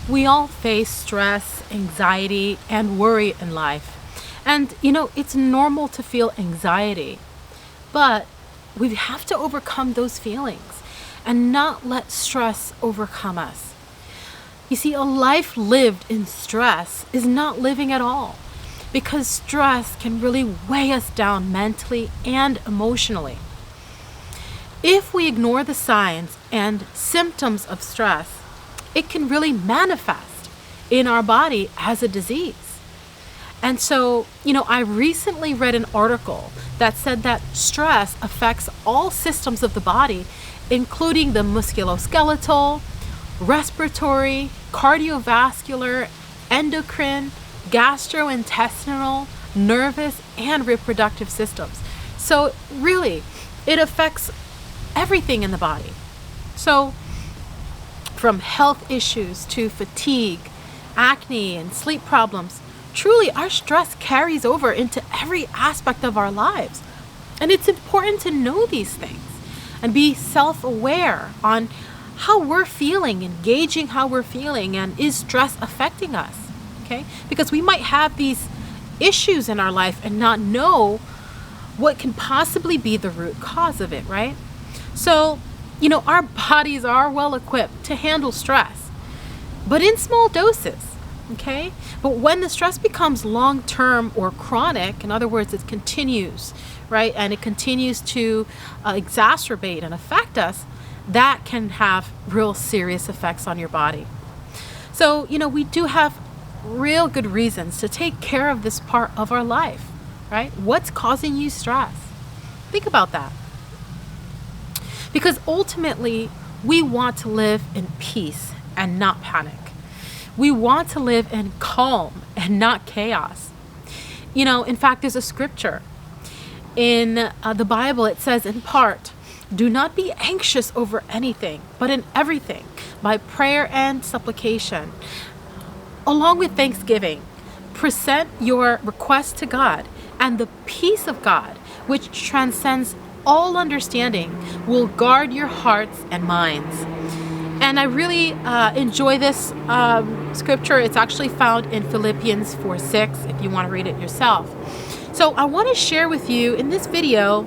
We all face stress, anxiety, and worry in life. And it's normal to feel anxiety, but we have to overcome those feelings and not let stress overcome us. You see, a life lived in stress is not living at all because stress can really weigh us down mentally and emotionally. If we ignore the signs and symptoms of stress, it can really manifest in our body as a disease. And so, I recently read an article that said that stress affects all systems of the body, including the musculoskeletal, respiratory, cardiovascular, endocrine, gastrointestinal, nervous, and reproductive systems. So, really, it affects everything in the body. So, from health issues to fatigue, acne, and sleep problems, truly our stress carries over into every aspect of our lives. And it's important to know these things and be self-aware on how we're feeling, engaging how we're feeling, and is stress affecting us? Okay? Because we might have these issues in our life and not know what can possibly be the root cause of it, right? So, our bodies are well equipped to handle stress, but in small doses, okay? But when the stress becomes long-term or chronic, in other words, it continues, right? And it continues to exacerbate and affect us, that can have real serious effects on your body. So, we do have real good reasons to take care of this part of our life, right? What's causing you stress? Think about that. Because ultimately, we want to live in peace and not panic. We want to live in calm and not chaos. In fact, there's a scripture in the Bible. It says in part, "Do not be anxious over anything, but in everything, by prayer and supplication, along with thanksgiving, present your requests to God, and the peace of God, which transcends all understanding, will guard your hearts and minds." And I really enjoy this scripture. It's actually found in Philippians 4:6, if you want to read it yourself. So I want to share with you in this video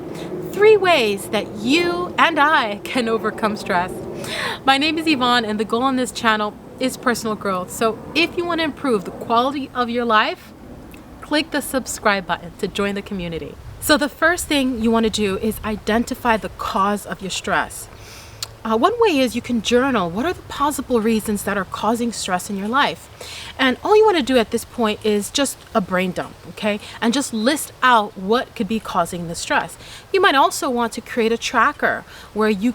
3 ways that you and I can overcome stress. My name is Yvonne, and the goal on this channel is personal growth. So if you want to improve the quality of your life, click the subscribe button to join the community. So the first thing you want to do is identify the cause of your stress. One way is you can journal. What are the possible reasons that are causing stress in your life? And all you want to do at this point is just a brain dump, okay? And just list out what could be causing the stress. You might also want to create a tracker where you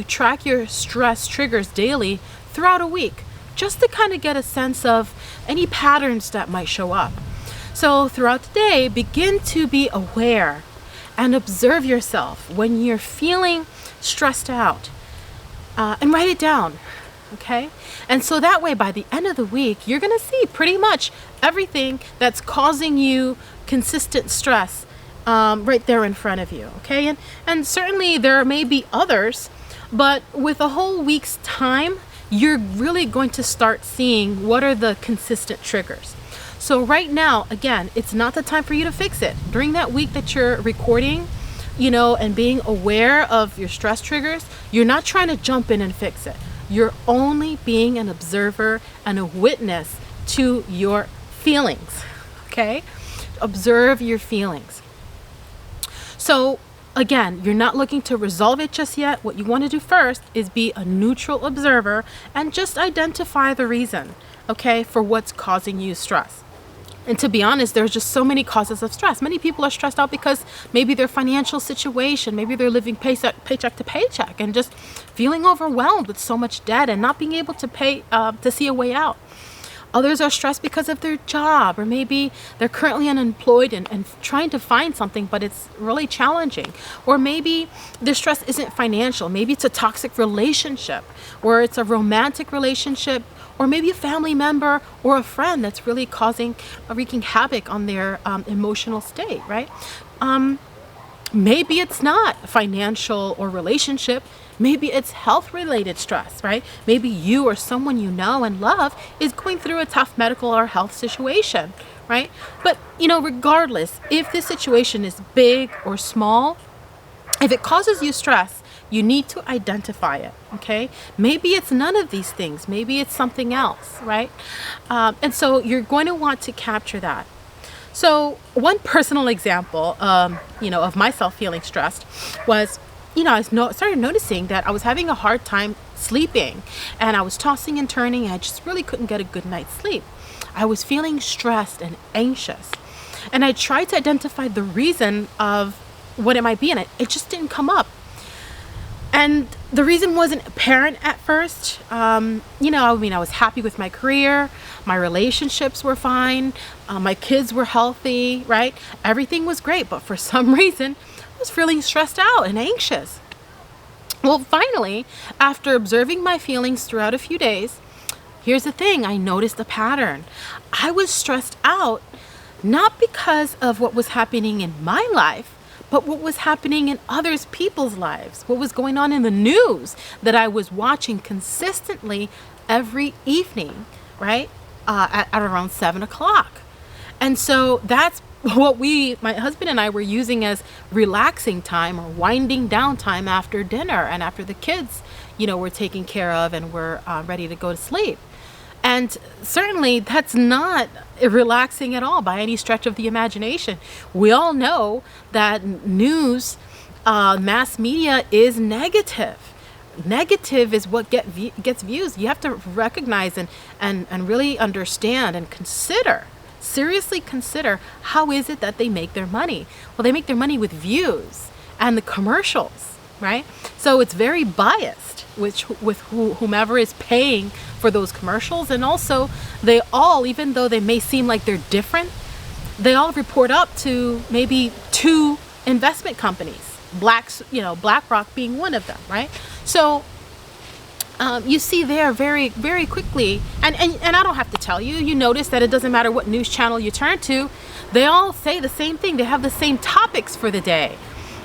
track your stress triggers daily throughout a week, just to kind of get a sense of any patterns that might show up. So throughout the day, begin to be aware and observe yourself when you're feeling stressed out. And write it down, okay? And so that way, by the end of the week, you're going to see pretty much everything that's causing you consistent stress right there in front of you, okay? And certainly there may be others, but with a whole week's time, you're really going to start seeing what are the consistent triggers. So right now, again, it's not the time for you to fix it. During that week that you're recording, and being aware of your stress triggers, you're not trying to jump in and fix it. You're only being an observer and a witness to your feelings, okay? Observe your feelings. So again, you're not looking to resolve it just yet. What you want to do first is be a neutral observer and just identify the reason, okay, for what's causing you stress. And to be honest, there's just so many causes of stress. Many people are stressed out because maybe their financial situation, maybe they're living paycheck to paycheck and just feeling overwhelmed with so much debt and not being able to pay to see a way out. Others are stressed because of their job, or maybe they're currently unemployed and trying to find something, but it's really challenging. Or maybe their stress isn't financial. Maybe it's a toxic relationship, or it's a romantic relationship, or maybe a family member or a friend that's really wreaking havoc on their emotional state, right? Maybe it's not financial or relationship. Maybe it's health related stress, right? Maybe you or someone you know and love is going through a tough medical or health situation, right? But, regardless, if this situation is big or small, if it causes you stress, you need to identify it, okay? Maybe it's none of these things. Maybe it's something else, right? And so you're going to want to capture that. So one personal example, of myself feeling stressed was, started noticing that I was having a hard time sleeping, and I was tossing and turning, and I just really couldn't get a good night's sleep. I was feeling stressed and anxious, and I tried to identify the reason of what it might be, and it just didn't come up. And the reason wasn't apparent at first. I was happy with my career. My relationships were fine. My kids were healthy, right? Everything was great. But for some reason, I was feeling stressed out and anxious. Well, finally, after observing my feelings throughout a few days, here's the thing. I noticed a pattern. I was stressed out not because of what was happening in my life, but what was happening in others people's lives, what was going on in the news that I was watching consistently every evening, right? At around 7 o'clock. And so that's what my husband and I were using as relaxing time or winding down time after dinner and after the kids, were taken care of and were ready to go to sleep. And certainly that's not relaxing at all by any stretch of the imagination. We all know that news, mass media is negative. Negative is what gets views. You have to recognize and really understand and seriously consider, how is it that they make their money? Well, they make their money with views and the commercials, right? So it's very biased with whomever is paying for those commercials. And also they all, even though they may seem like they're different, they all report up to maybe 2 investment companies, BlackRock being one of them, right? So you see there very, very quickly, and I don't have to tell you, you notice that it doesn't matter what news channel you turn to, they all say the same thing. They have the same topics for the day,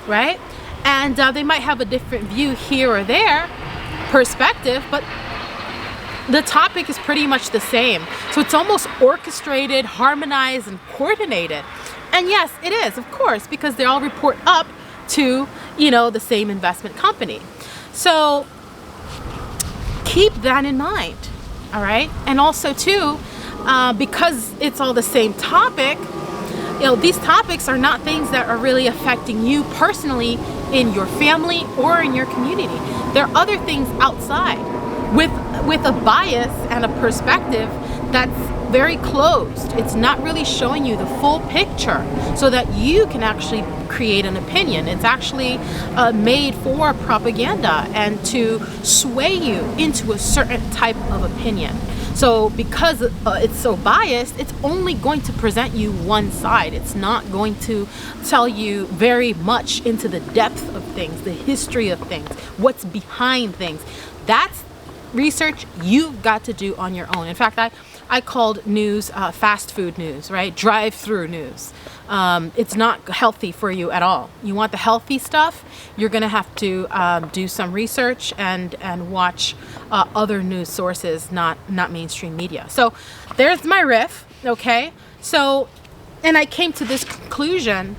right? And they might have a different view here or there, perspective, but the topic is pretty much the same. So it's almost orchestrated, harmonized, and coordinated. And yes, it is, of course, because they all report up to, the same investment company. So keep that in mind, all right? And also too, because it's all the same topic, these topics are not things that are really affecting you personally in your family or in your community. There are other things outside with a bias and a perspective that's very closed. It's not really showing you the full picture so that you can actually create an opinion. It's actually made for propaganda and to sway you into a certain type of opinion. So because it's so biased, it's only going to present you one side. It's not going to tell you very much into the depth of things, the history of things, what's behind things. That's research you've got to do on your own. In fact, I called news fast food news, right? Drive-through news. It's not healthy for you at all. You want the healthy stuff, you're going to have to do some research and watch other news sources, not mainstream media. So there's my riff, okay? So, and I came to this conclusion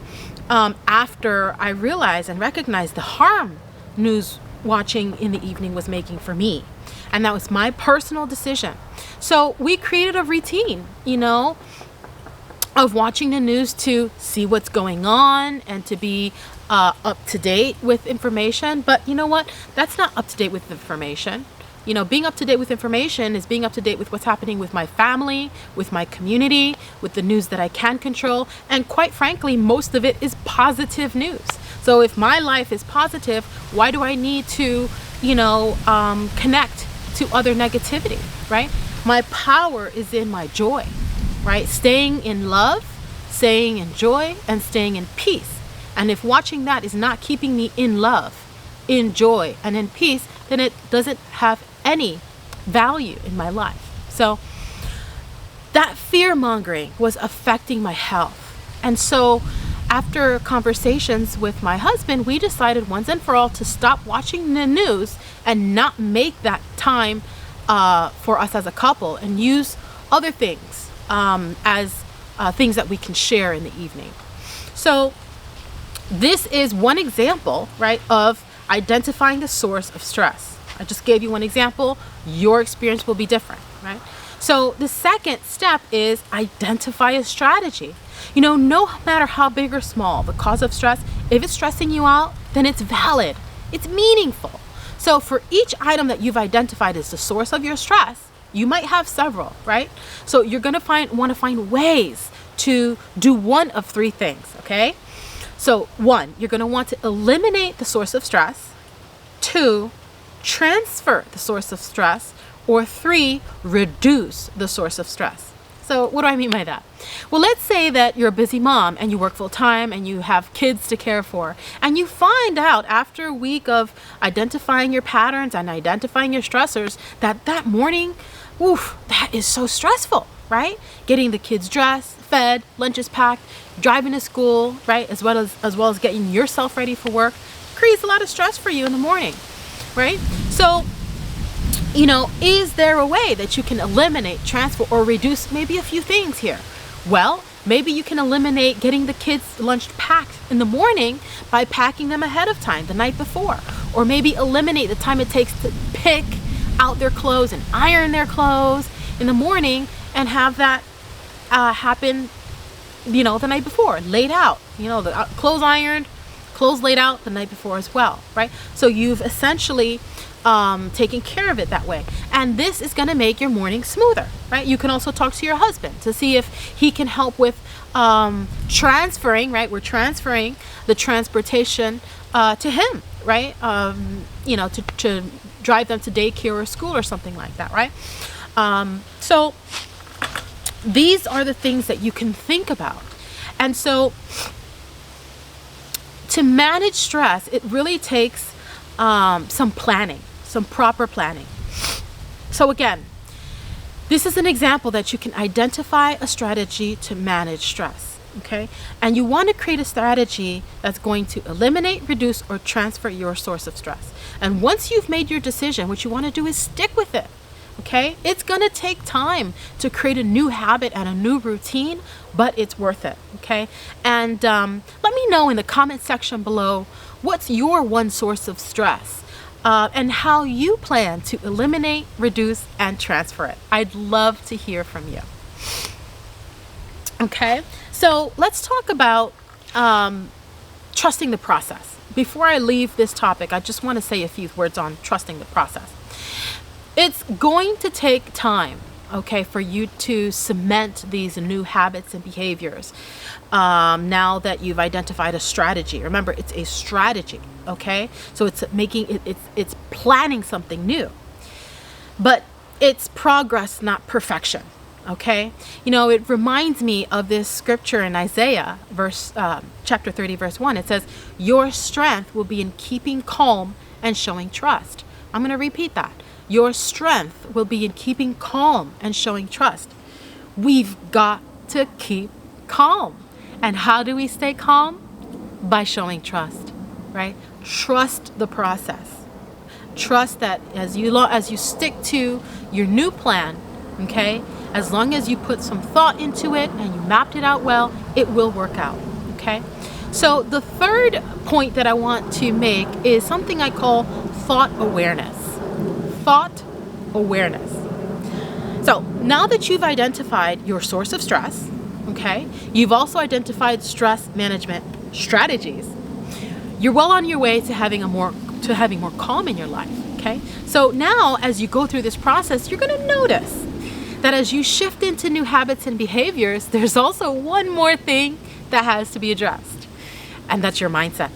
after I realized and recognized the harm news watching in the evening was making for me. And that was my personal decision. So we created a routine, of watching the news to see what's going on and to be up to date with information. But you know what? That's not up to date with information. Being up to date with information is being up to date with what's happening with my family, with my community, with the news that I can control. And quite frankly, most of it is positive news. So if my life is positive, why do I need to, connect to other negativity, right? My power is in my joy, right? Staying in love, staying in joy, and staying in peace. And if watching that is not keeping me in love, in joy, and in peace, then it doesn't have any value in my life. So that fear mongering was affecting my health. And so after conversations with my husband, we decided once and for all to stop watching the news and not make that time for us as a couple, and use other things as things that we can share in the evening. So this is one example, right, of identifying the source of stress. I just gave you one example. Your experience will be different, right? So the second step is identify a strategy. No matter how big or small the cause of stress, if it's stressing you out, then it's valid. It's meaningful. So for each item that you've identified as the source of your stress, you might have several, right? So you're going to want to find ways to do one of three things, okay? So 1, you're going to want to eliminate the source of stress. 2, transfer the source of stress. Or 3, reduce the source of stress. So what do I mean by that? Well, let's say that you're a busy mom and you work full time and you have kids to care for, and you find out after a week of identifying your patterns and identifying your stressors that morning, that is so stressful, right? Getting the kids dressed, fed, lunches packed, driving to school, right? As well as getting yourself ready for work creates a lot of stress for you in the morning, right? So, is there a way that you can eliminate, transfer, or reduce maybe a few things here? Well, maybe you can eliminate getting the kids' lunch packed in the morning by packing them ahead of time the night before. Or maybe eliminate the time it takes to pick out their clothes and iron their clothes in the morning, and have that happen, the night before, laid out. The clothes ironed, clothes laid out the night before as well, right? So you've essentially taking care of it that way. And this is going to make your morning smoother, right? You can also talk to your husband to see if he can help with transferring, right? We're transferring the transportation to him, right? To drive them to daycare or school or something like that, right? So these are the things that you can think about. And so to manage stress, it really takes some planning, some proper planning. So again, this is an example that you can identify a strategy to manage stress, okay? And you want to create a strategy that's going to eliminate, reduce, or transfer your source of stress. And once you've made your decision, what you want to do is stick with it, okay? It's going to take time to create a new habit and a new routine, but it's worth it, okay? And let me know in the comment section below, what's your one source of stress? And how you plan to eliminate, reduce, and transfer it. I'd love to hear from you. Okay, so let's talk about trusting the process. Before I leave this topic, I just want to say a few words on trusting the process. It's going to take time, okay, for you to cement these new habits and behaviors. Now that you've identified a strategy, remember, it's a strategy, okay? So it's it's planning something new, but it's progress, not perfection, okay? It reminds me of this scripture in Isaiah, chapter 30, verse 1. It says, "Your strength will be in keeping calm and showing trust." I'm going to repeat that. Your strength will be in keeping calm and showing trust. We've got to keep calm. And how do we stay calm? By showing trust, right? Trust the process. Trust that as you stick to your new plan, okay, as long as you put some thought into it and you mapped it out well, it will work out, okay? So the third point that I want to make is something I call thought awareness. Thought awareness. So now that you've identified your source of stress, okay, you've also identified stress management strategies, you're well on your way to having more calm in your life, okay? So now as you go through this process, you're going to notice that as you shift into new habits and behaviors, there's also one more thing that has to be addressed, and that's your mindset.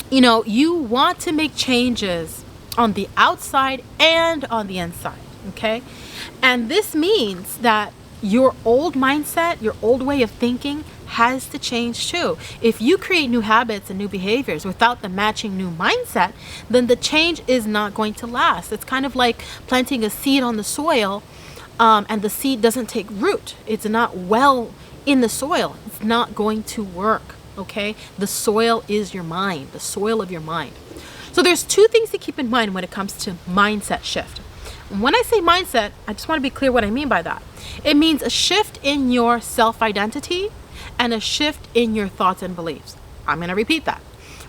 You want to make changes on the outside and on the inside, okay? And this means that your old mindset, your old way of thinking has to change too. If you create new habits and new behaviors without the matching new mindset, then the change is not going to last. It's kind of like planting a seed on the soil, and the seed doesn't take root. It's not well in the soil. It's not going to work, Okay? The soil is your mind, the soil of your mind. So there's two things to keep in mind when it comes to mindset shift. When I say mindset, I just want to be clear what I mean by that. It means a shift in your self-identity and a shift in your thoughts and beliefs. I'm going to repeat that.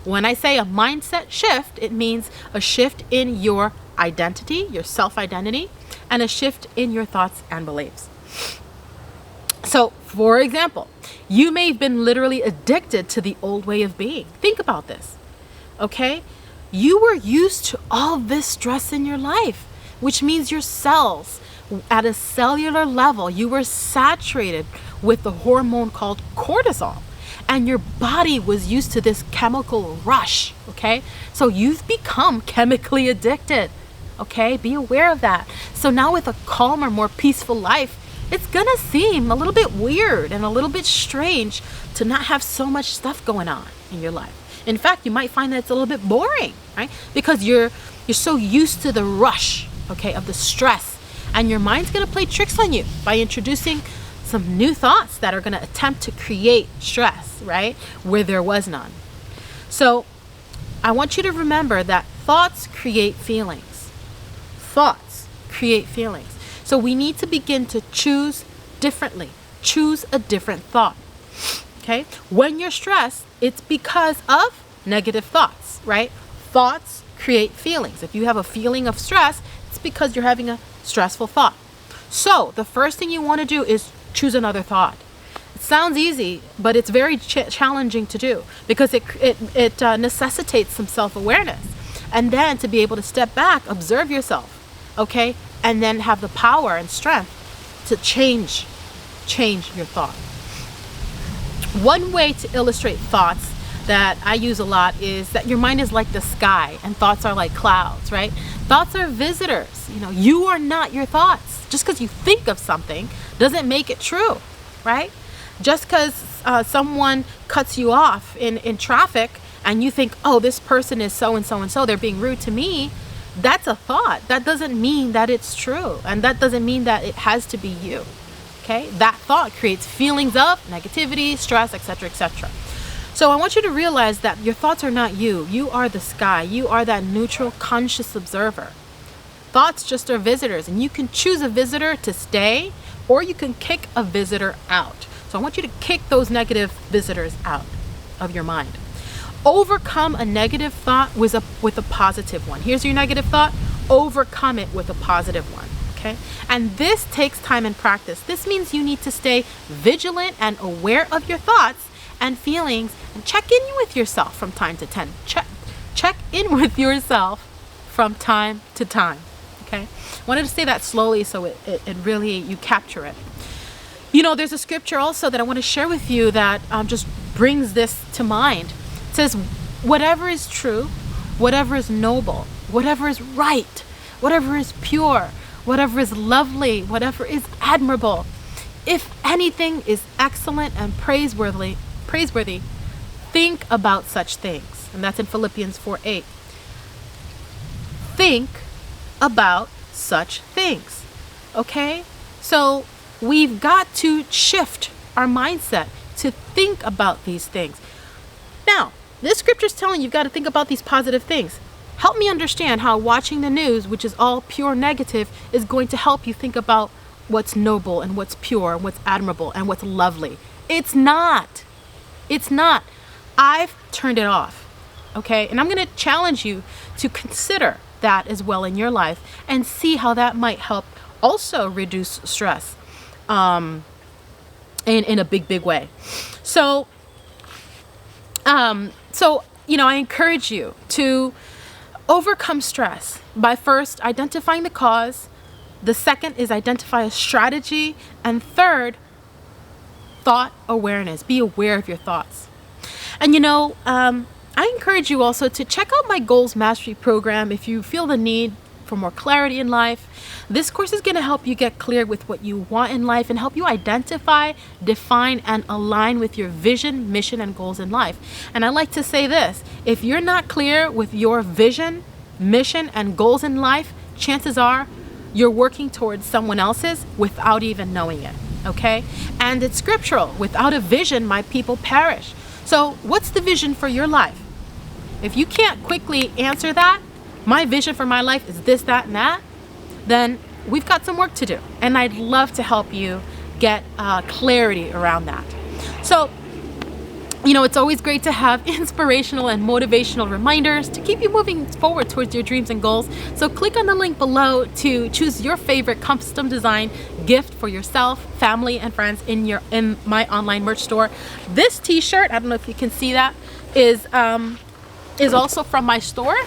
When I say a mindset shift, it means a shift in your identity, your self-identity, and a shift in your thoughts and beliefs. So, for example, you may have been literally addicted to the old way of being. Think about this, okay? You were used to all this stress in your life, which means your cells, at a cellular level, you were saturated with the hormone called cortisol. And your body was used to this chemical rush, okay? So you've become chemically addicted, okay? Be aware of that. So now with a calmer, more peaceful life, it's gonna seem a little bit weird and a little bit strange to not have so much stuff going on in your life. In fact, you might find that it's a little bit boring, right? Because you're so used to the rush, okay, of the stress. And your mind's gonna play tricks on you by introducing some new thoughts that are gonna attempt to create stress, right? Where there was none. So I want you to remember that thoughts create feelings. Thoughts create feelings. So we need to begin to choose differently. Choose a different thought. Okay? When you're stressed, it's because of negative thoughts, right? Thoughts create feelings. If you have a feeling of stress, it's because you're having a stressful thought. So the first thing you want to do is choose another thought. It sounds easy, but it's very challenging to do because it necessitates some self-awareness. And then to be able to step back, observe yourself, okay? And then have the power and strength to change your thought. One way to illustrate thoughts that I use a lot is that your mind is like the sky and thoughts are like clouds, right? Thoughts are visitors. You are not your thoughts. Just because you think of something doesn't make it true, right? Just because someone cuts you off in traffic and you think, oh, this person is so and so and so, they're being rude to me, that's a thought. That doesn't mean that it's true. And that doesn't mean that it has to be you. Okay? That thought creates feelings of negativity, stress, etc., etc. So I want you to realize that your thoughts are not you. You are the sky. You are that neutral, conscious observer. Thoughts just are visitors, and you can choose a visitor to stay, or you can kick a visitor out. So I want you to kick those negative visitors out of your mind. Overcome a negative thought with a positive one. Here's your negative thought. Overcome it with a positive one. Okay? And this takes time and practice. This means you need to stay vigilant and aware of your thoughts and feelings and check in with yourself from time to time. Check in with yourself from time to time. Okay? I wanted to say that slowly so it really, you capture it. There's a scripture also that I want to share with you that just brings this to mind. It says, whatever is true, whatever is noble, whatever is right, whatever is pure, whatever is lovely, whatever is admirable, if anything is excellent and praiseworthy, think about such things. And that's in Philippians 4:8. Think about such things. Okay? So we've got to shift our mindset to think about these things. Now, this scripture is telling you you've got to think about these positive things. Help me understand how watching the news, which is all pure negative, is going to help you think about what's noble and what's pure and what's admirable and what's lovely. It's not. It's not. I've turned it off. Okay? And I'm going to challenge you to consider that as well in your life and see how that might help also reduce stress in a big way. So I encourage you to overcome stress by first identifying the cause. The second is identify a strategy. And third, thought awareness. Be aware of your thoughts. And I encourage you also to check out my Goals Mastery program if you feel the need for more clarity in life. This course is going to help you get clear with what you want in life and help you identify, define, and align with your vision, mission, and goals in life. And I like to say this, if you're not clear with your vision, mission, and goals in life, chances are you're working towards someone else's without even knowing it. Okay? And it's scriptural. Without a vision, my people perish. So what's the vision for your life? If you can't quickly answer that, my vision for my life is this, that, and that, then we've got some work to do. And I'd love to help you get clarity around that. So, it's always great to have inspirational and motivational reminders to keep you moving forward towards your dreams and goals. So click on the link below to choose your favorite custom design gift for yourself, family, and friends in my online merch store. This t-shirt, I don't know if you can see that, is also from my store.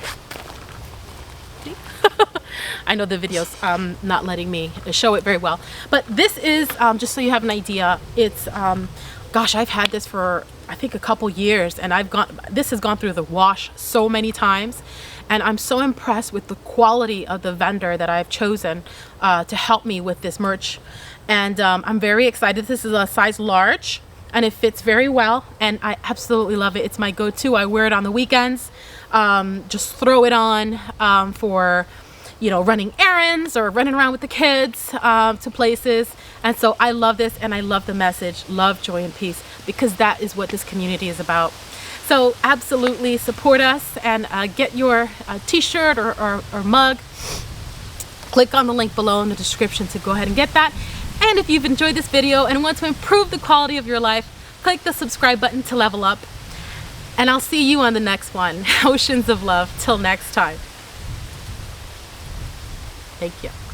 I know the video's not letting me show it very well, but this is just so you have an idea. It's gosh, I've had this for I think a couple years, and this has gone through the wash so many times, and I'm so impressed with the quality of the vendor that I've chosen to help me with this merch. And I'm very excited. This is a size large, and it fits very well, and I absolutely love it. It's my go-to. I wear it on the weekends. Just throw it on for running errands or running around with the kids to places. And so I love this, and I love the message, love, joy, and peace, because that is what this community is about. So absolutely support us and get your t-shirt or mug. Click on the link below in the description to go ahead and get that. And if you've enjoyed this video and want to improve the quality of your life, click the subscribe button to level up. And I'll see you on the next one. Oceans of love. Till next time. Thank you.